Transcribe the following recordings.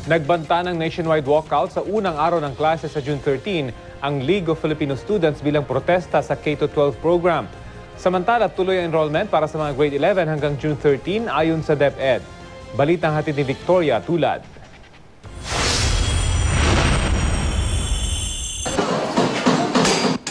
Nagbanta ng nationwide walkout sa unang araw ng klase sa June 13 ang League of Filipino Students bilang protesta sa K-12 program. Samantala, tuloy ang enrollment para sa mga grade 11 hanggang June 13 ayon sa DepEd. Balitang hatid ni Victoria Tulad.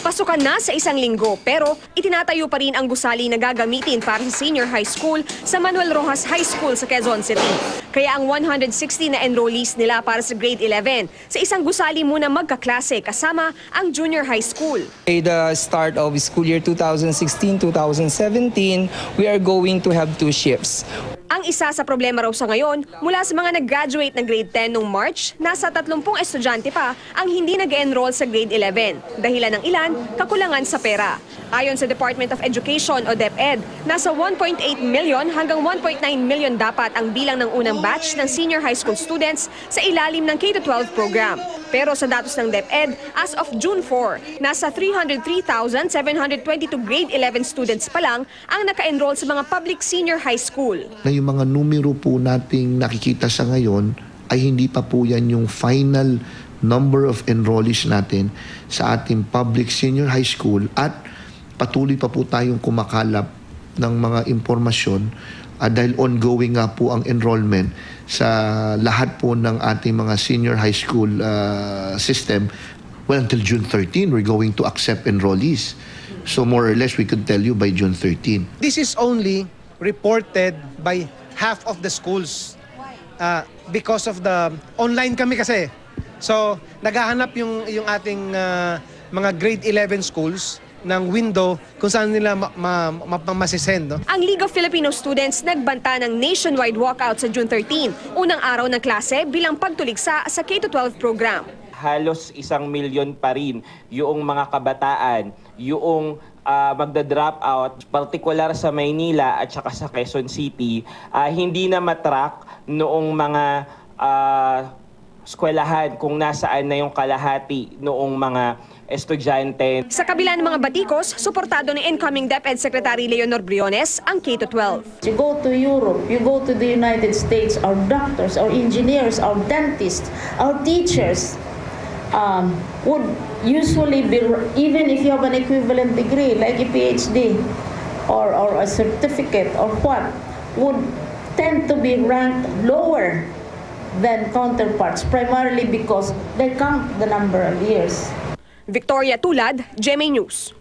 Pasukan na sa isang linggo pero itinatayo pa rin ang gusali na gagamitin para sa senior high school sa Manuel Rojas High School sa Quezon City. Kaya ang 160 na enrollees nila para sa grade 11 sa isang gusali muna magkaklase kasama ang junior high school. The start of school year 2016-2017, we are going to have 2 shifts. Ang isa sa problema raw sa ngayon, mula sa mga nag-graduate ng grade 10 noong March, nasa 30 estudyante pa ang hindi nag-enroll sa grade 11. Dahilan ng ilan, kakulangan sa pera. Ayon sa Department of Education o DepEd, nasa 1.8 million hanggang 1.9 million dapat ang bilang ng unang batch ng senior high school students sa ilalim ng K-12 program. Pero sa datos ng DepEd, as of June 4, nasa 303,722 grade 11 students pa lang ang naka-enroll sa mga public senior high school. Yung mga numero po nating nakikita sa ngayon ay hindi pa po yan yung final number of enrollees natin sa ating public senior high school at patuloy pa po tayong kumakalap ng mga impormasyon dahil ongoing nga po ang enrollment sa lahat po ng ating mga senior high school system. Well, until June 13, we're going to accept enrollees. So more or less, we could tell you by June 13. This is only reported by half of the schools because of the online kami kasi. So, naghahanap yung ating mga grade 11 schools ng window kung saan nila masisend. No? Ang League of Filipino Students nagbanta ng nationwide walkout sa June 13, unang araw ng klase bilang pagtuligsa sa K-12 program. Halos 1 milyon pa rin yung mga kabataan, yung magda-drop out, partikular sa Maynila at saka sa Quezon City, hindi na matrack noong mga eskwelahan kung nasaan na yung kalahati noong mga estudyante. Sa kabila ng mga batikos, suportado ni incoming DepEd Secretary Leonor Briones ang K-12. You go to Europe, you go to the United States, our doctors, our engineers, our dentists, our teachers, would usually be, even if you have an equivalent degree like a PhD or a certificate or what, would tend to be ranked lower than counterparts, primarily because they count the number of years. Victoria Tulad, GMA News.